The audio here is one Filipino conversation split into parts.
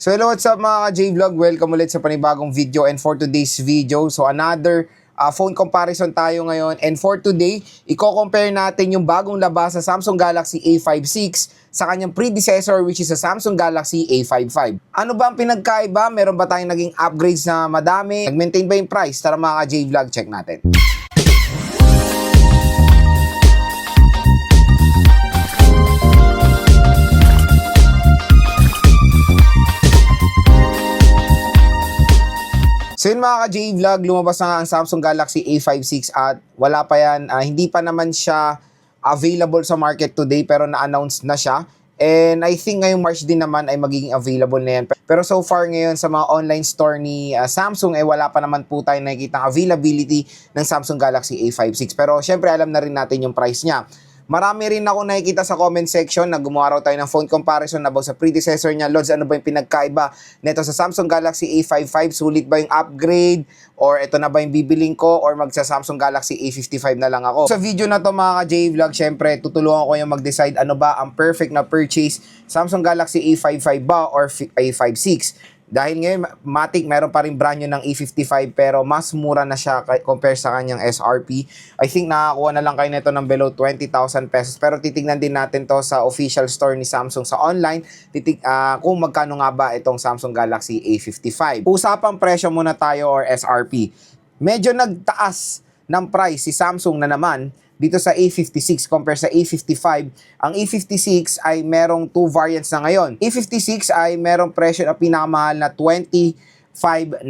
So hello, what's up mga ka-J-Vlog? Welcome ulit sa panibagong video, and for today's video, so another phone comparison tayo ngayon. And for today, i-compare natin yung bagong labas sa Samsung Galaxy A56 sa kanyang predecessor, which is sa Samsung Galaxy A55. Ano ba ang pinagkaiba? Meron ba tayong naging upgrades na madami? Nag-maintain ba yung price? Tara mga ka-J-Vlog, check natin. So yun mga ka-J-Vlog, lumabas na nga ang Samsung Galaxy A56 at wala pa yan, hindi pa naman siya available sa market today pero na-announce na siya. And I think ngayong March din naman ay magiging available na yan. Pero so far ngayon sa mga online store ni Samsung wala pa naman po tayo nakikita availability ng Samsung Galaxy A56. Pero syempre alam na rin natin yung price niya. Marami rin ako nakikita sa comment section na gumawa raw tayo ng phone comparison about sa predecessor niya. Lods, ano ba yung pinagkaiba nito sa Samsung Galaxy A55? Sulit ba yung upgrade? Or ito na ba yung bibiling ko? Or magsa Samsung Galaxy A55 na lang ako? Sa video na to mga ka-J-Vlog, syempre tutulungan ko yung mag-decide ano ba ang perfect na purchase, Samsung Galaxy A55 ba or A56. Dahil ngayon, Matic, meron pa rin brand new ng A55 pero mas mura na siya compare sa kanyang SRP. I think nakakuha na lang kayo nito ng below 20,000 pesos. Pero titignan din natin to sa official store ni Samsung sa online. Kung magkano nga ba itong Samsung Galaxy A55. Usapang presyo muna tayo or SRP. Medyo nagtaas ng price si Samsung na naman dito sa A56 compare sa A55. Ang A56 ay merong two variants na ngayon. A56 ay merong presyo na pinakamahal na 25,990.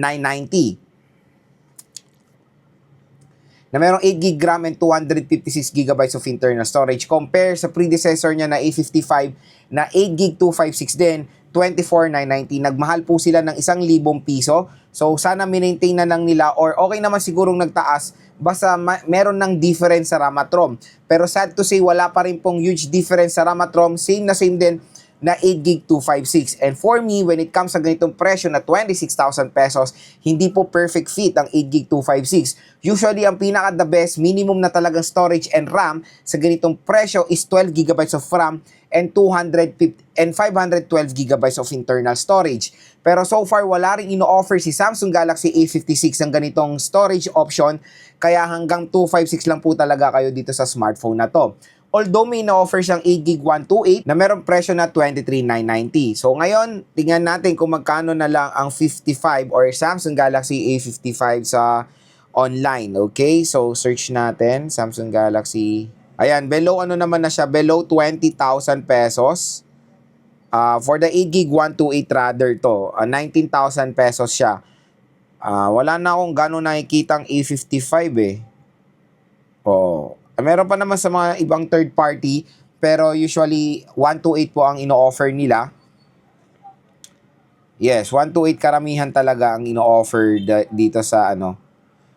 Na merong 8GB RAM and 256GB of internal storage. Compare sa predecessor niya na A55 na 8GB 256 din, 24,990. Nagmahal po sila ng 1,000 piso. So sana maintain na lang nila or okay naman sigurong nagtaas basta meron ng difference sa RAM at ROM. Pero sad to say wala pa rin pong huge difference sa RAM at ROM. Same na same din na 8GB 256. And for me, when it comes sa ganitong presyo na 26,000 pesos, hindi po perfect fit ang 8GB 256. Usually, ang pinaka-the best, minimum na talagang storage and RAM sa ganitong presyo is 12GB of RAM and 512GB of internal storage. Pero so far, wala rin ino-offer si Samsung Galaxy A56 ng ganitong storage option, kaya hanggang 256 lang po talaga kayo dito sa smartphone na to. Although may na-offer siyang 8GB 128 na merong presyo na 23,990. So ngayon, tingnan natin kung magkano na lang ang 55 or Samsung Galaxy A55 sa online. Okay, so search natin, Samsung Galaxy. Ayan, below ano naman na siya, below 20,000 pesos. For the 8GB 128 rather to, 19,000 pesos siya. Wala na akong gano'n nakikitang A55 eh. Oh. Meron pa naman sa mga ibang third party, pero usually 128 po ang ino-offer nila. Yes, 128 karamihan talaga ang ino-offer dito sa ano.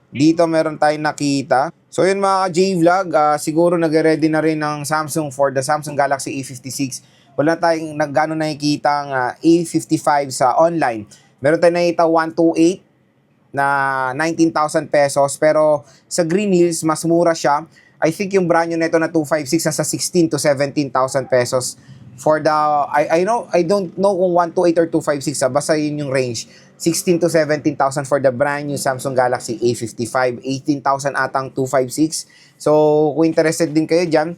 Dito meron tayong nakita. So yun mga ka-J-Vlog, siguro nag-ready na rin ng Samsung for the Samsung Galaxy A56. Wala tayong gano'n nakikita ang A55 sa online. Meron tayong nakita 128 na 19,000 pesos, pero sa Green Hills mas mura siya. I think yung brand new nito na 256 nasa 16 to 17,000 pesos for the I don't know kung 128 or 256 basta yun yung range. 16 to 17,000 for the brand new Samsung Galaxy A55, 18,000 atang 256. So kung interested din kayo diyan,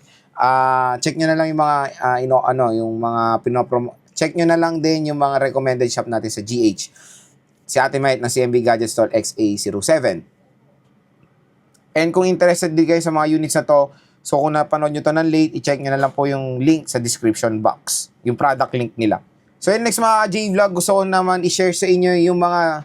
check nyo na lang yung mga yung mga check nyo na lang din yung mga recommended shop natin sa GH. Si Ate Mait na CMB Gadget Store XA07. And kung interested din kayo sa mga units na to, so kung napanood nyo to ng late, i-check nyo na lang po yung link sa description box. Yung product link nila. So yun, next mga J-Vlog, gusto ko naman i-share sa inyo yung mga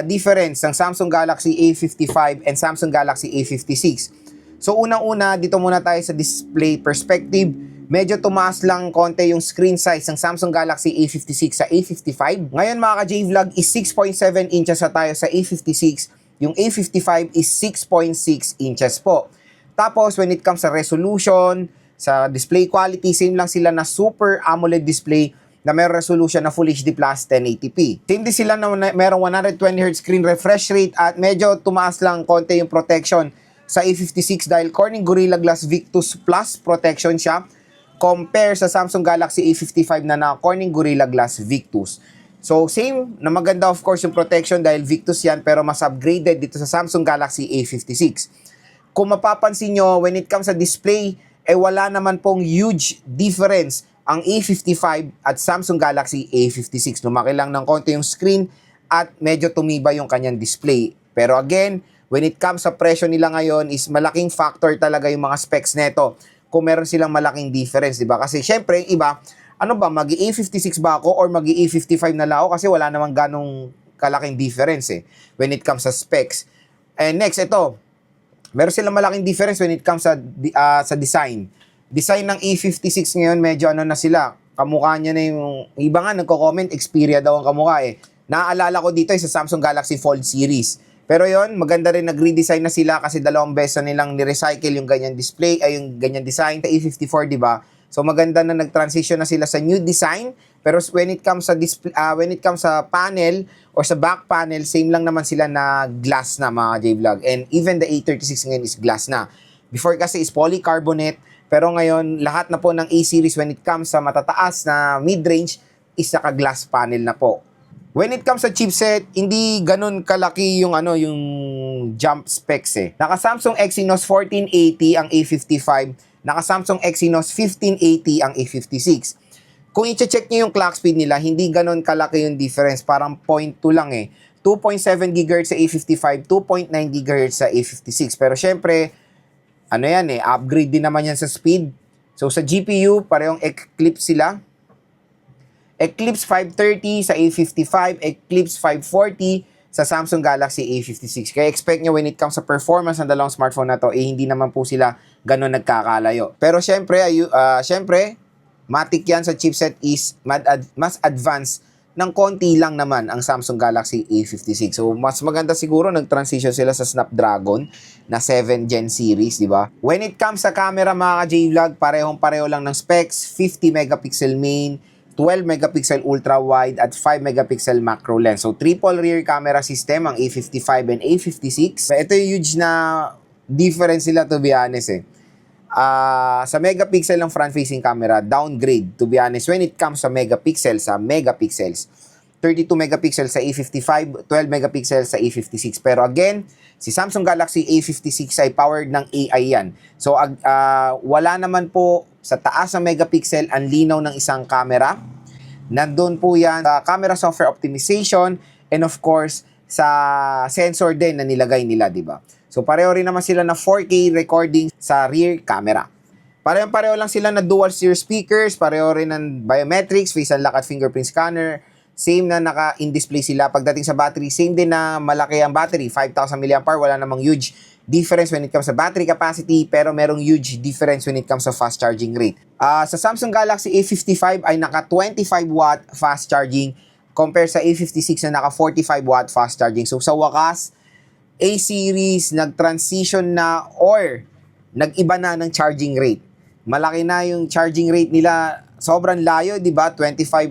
difference ng Samsung Galaxy A55 and Samsung Galaxy A56. So unang-una, dito muna tayo sa display perspective. Medyo tumaas lang konti yung screen size ng Samsung Galaxy A56 sa A55. Ngayon mga ka-J-Vlog is 6.7 inches na tayo sa A56. Yung A55 is 6.6 inches po. Tapos, when it comes sa resolution, sa display quality, same lang sila na Super AMOLED display na may resolution na Full HD Plus 1080p. Same din sila na merong 120Hz screen refresh rate at medyo tumaas lang konti yung protection sa A56 dahil Corning Gorilla Glass Victus Plus protection siya compare sa Samsung Galaxy A55 na Corning Gorilla Glass Victus. So, same na maganda of course yung protection dahil Victus yan, pero mas upgraded dito sa Samsung Galaxy A56. Kung mapapansin nyo, when it comes sa display, wala naman pong huge difference ang A55 at Samsung Galaxy A56. Lumaki lang ng konti yung screen at medyo tumiba yung kanyang display. Pero again, when it comes sa presyo nila ngayon is malaking factor talaga yung mga specs neto. Kung meron silang malaking difference, di ba? Kasi syempre, yung iba, ano ba, mag-A56 ba ako or mag-A55 na lang ako kasi wala namang ganong kalaking difference when it comes sa specs. And next, ito, meron silang malaking difference when it comes sa design. Design ng A56 ngayon, medyo ano na sila, kamukha niya na yung, iba nga nagko-comment, Xperia daw ang kamukha Naaalala ko dito sa Samsung Galaxy Fold series. Pero yon maganda rin nag-redesign na sila kasi dalawang beses na nilang ni-recycle yung ganyan display, ay yung ganyan design sa A54, di ba? So maganda na nag-transition na sila sa new design, pero when it comes sa panel or sa back panel, same lang naman sila na glass na mga J-Vlog. And even the A36 ngayon is glass na. Before kasi is polycarbonate, pero ngayon lahat na po ng A-series when it comes sa matataas na mid-range is naka-glass panel na po. When it comes sa chipset, hindi ganun kalaki yung yung jump specs Naka Samsung Exynos 1480 ang A55, naka Samsung Exynos 1580 ang A56. Kung i-check niyo yung clock speed nila, hindi ganun kalaki yung difference, parang 0.2 lang 2.7 GHz sa A55, 2.9 GHz sa A56. Pero syempre, upgrade din naman yan sa speed. So sa GPU, parehong Eclipse sila. Eclipse 530 sa A55, Eclipse 540 sa Samsung Galaxy A56. Kaya expect nyo when it comes sa performance ng dalawang smartphone na to, hindi naman po sila ganun nagkakalayo. Pero syempre, matik yan sa chipset is mas advanced ng konti lang naman ang Samsung Galaxy A56. So, mas maganda siguro nag-transition sila sa Snapdragon na 7 Gen series, di ba? When it comes sa camera, mga ka-J-Vlog, parehong-pareho lang ng specs, 50 megapixel main, 12 megapixel ultra-wide at 5 megapixel macro lens. So, triple rear camera system ang A55 and A56. Ito yung huge na difference sila to be honest sa megapixel ng front-facing camera, downgrade to be honest when it comes sa megapixels. 32 megapixel sa A55, 12 megapixel sa A56. Pero again, si Samsung Galaxy A56 ay powered ng AI yan. So, wala naman po sa taas ng megapixel ang linaw ng isang camera. Nandun po yan sa camera software optimization and of course, sa sensor din na nilagay nila, di ba? So, pareho rin naman sila na 4K recording sa rear camera. Pareho lang sila na dual steer speakers, pareho rin ng biometrics, face unlock at fingerprint scanner. Same na naka-in-display sila. Pagdating sa battery, same din na malaki ang battery. 5,000 mAh, wala namang huge difference when it comes sa battery capacity, pero merong huge difference when it comes sa fast charging rate. Sa Samsung Galaxy A55 ay naka 25 watt fast charging compare sa A56 na naka 45 watt fast charging. So sa wakas, A-series nag-transition na or nag-iba na ng charging rate. Malaki na yung charging rate nila. Sobrang layo, di ba?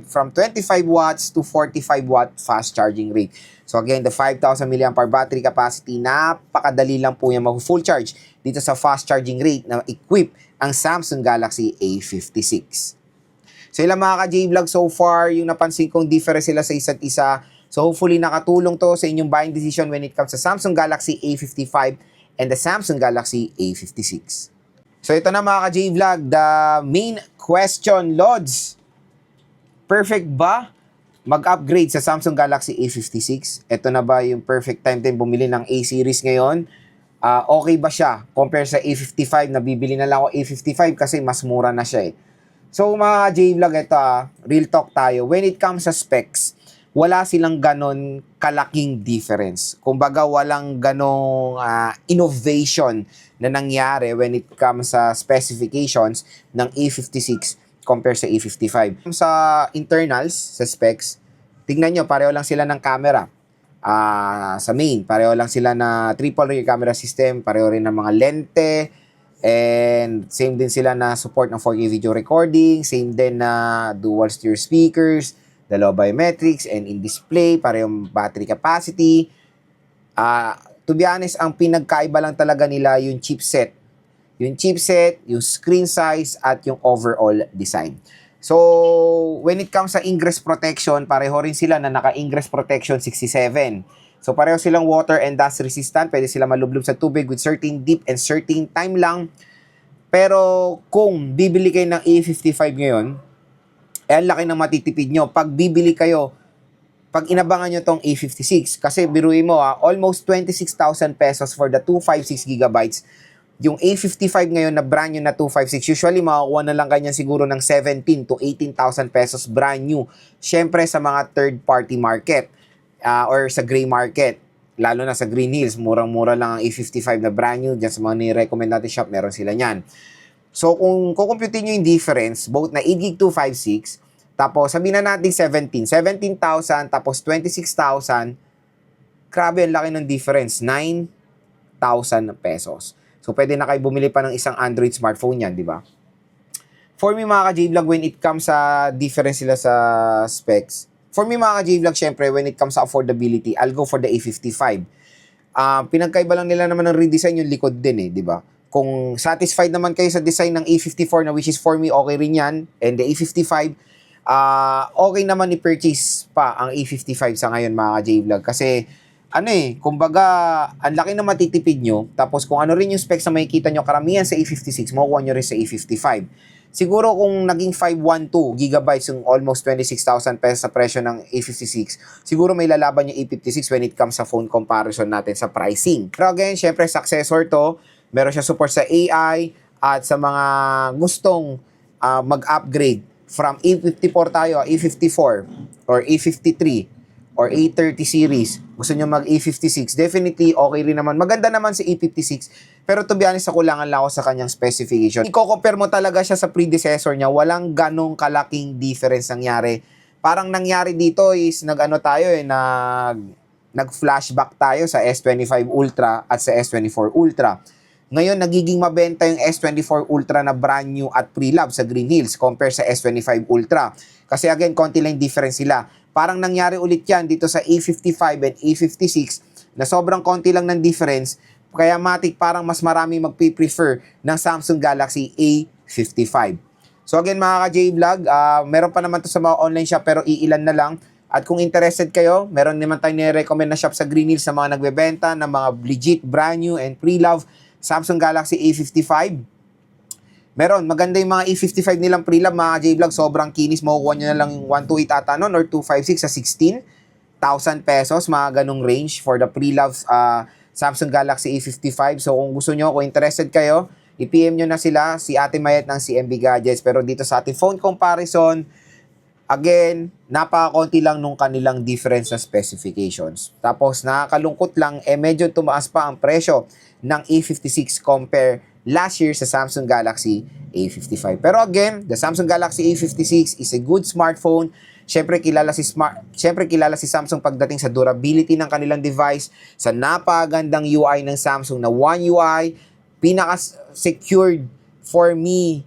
From 25 watts to 45 watt fast charging rate. So again, the 5,000 mAh battery capacity, napakadali lang po yung mag-full charge dito sa fast charging rate na equip ang Samsung Galaxy A56. So ilang mga ka-J-Vlog so far, yung napansin kong difference sila sa isa't isa. So hopefully nakatulong to sa inyong buying decision when it comes sa Samsung Galaxy A55 and the Samsung Galaxy A56. So ito na mga ka-J-Vlog, the main question, Lods. Perfect ba mag-upgrade sa Samsung Galaxy A56? Ito na ba yung perfect time din bumili ng A-series ngayon? Okay ba siya compare sa A55? Nabibili na lang ako A55 kasi mas mura na siya So mga J-Vlog, ito real talk tayo. When it comes sa specs, wala silang ganon kalaking difference. Kumbaga, walang ganong innovation na nangyari when it comes sa specifications ng A56 compare sa A55. Sa internals, sa specs, tingnan nyo, pareho lang sila ng camera. Sa main, pareho lang sila na triple rear camera system, pareho rin ng mga lente, and same din sila na support ng 4K video recording, same din na dual steer speakers, dalawa biometrics, and in-display, parehong battery capacity. To be honest, ang pinagkaiba lang talaga nila yung chipset. Yung chipset, yung screen size, at yung overall design. So, when it comes sa ingress protection, pareho rin sila na naka-ingress protection 67. So, pareho silang water and dust resistant. Pwede sila malublob sa tubig with certain deep and certain time lang. Pero, kung bibili kayo ng A55 ngayon, ang laki ng matitipid nyo. Pag bibili kayo, pag inabangan nyo tong A56, kasi biruin mo almost 26,000 pesos for the 256 gigabytes. Yung A55 ngayon na brand new na 256, usually makakuha na lang ganyan siguro ng 17 to 18,000 pesos brand new. Siyempre sa mga third party market or sa gray market, lalo na sa Green Hills, murang-mura lang ang A55 na brand new. Diyan sa mga ni-recommend natin shop, meron sila niyan. So kung kukumpute nyo yung difference, both na 8GB 256, tapos sabihin na natin 17,000 tapos 26,000, grabe ang laki ng difference, 9,000 pesos. So pwede na kayo bumili pa ng isang Android smartphone yan, di ba? For me mga ka-J-Vlog, when it comes sa difference sila sa specs, for me mga ka-J-Vlog, syempre when it comes sa affordability, I'll go for the A55. Pinagkaiba lang nila naman ng redesign yung likod din di ba? Kung satisfied naman kayo sa design ng A54 na which is for me okay rin yan, and the A55, okay naman i-purchase pa ang A55 sa ngayon mga ka-J-Vlog. Kasi kumbaga, ang laki na matitipid nyo, tapos kung ano rin yung specs na makikita nyo, karamihan sa A56, makukuha nyo rin sa A55. Siguro kung naging 512 gigabytes yung almost 26,000 pesos sa presyo ng A56, siguro may lalaban yung A56 when it comes sa phone comparison natin sa pricing. Pero again, syempre successor to, meron siya support sa AI at sa mga gustong mag-upgrade from A54 tayo, A54 or A53 or A30 series, gusto nyo mag A56, definitely okay rin naman. Maganda naman si A56, pero to be honest, kulangan lang ako sa kanyang specification. I-compare mo talaga siya sa predecessor niya, walang ganong kalaking difference nangyari. Parang nangyari dito is nag-flashback tayo sa S25 Ultra at sa S24 Ultra. Ngayon, nagiging mabenta yung S24 Ultra na brand new at pre-love sa Green Hills compare sa S25 Ultra. Kasi again, konti lang difference sila. Parang nangyari ulit yan dito sa A55 and A56 na sobrang konti lang ng difference. Kaya matik parang mas marami magpiprefer ng Samsung Galaxy A55. So again mga ka-J-Vlog, meron pa naman to sa mga online shop pero iilan na lang. At kung interested kayo, meron naman tayong nire-recommend na shop sa Green Hills sa mga nagbebenta ng mga legit, brand new and pre-love Samsung Galaxy A55. Meron, maganda yung mga A55 nilang pre-love, mga J-Vlog, sobrang kinis. Makukuha nyo na lang yung 128 ata nun or 256 sa 16,000 pesos, mga ganong range for the pre-love Samsung Galaxy A55. So kung gusto nyo, kung interested kayo, i-PM nyo na sila, si Ate Mayet ng CMB Gadgets. Pero dito sa ating phone comparison, again, napakakonti lang nung kanilang difference sa specifications. Tapos nakakalungkot lang, medyo tumaas pa ang presyo ng A56 compare last year sa Samsung Galaxy A55. Pero again, the Samsung Galaxy A56 is a good smartphone. Siyempre kilala si Samsung pagdating sa durability ng kanilang device, sa napakagandang UI ng Samsung na One UI, pinaka-secured for me,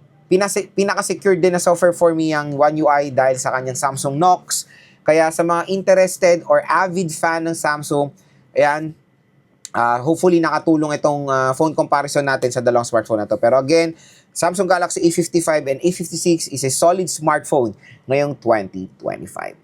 pinaka-secured din na software for me ang One UI dahil sa kanyang Samsung Knox. Kaya sa mga interested or avid fan ng Samsung, ayan, hopefully nakatulong itong phone comparison natin sa dalawang smartphone na to. Pero again, Samsung Galaxy A55 and A56 is a solid smartphone ngayong 2025.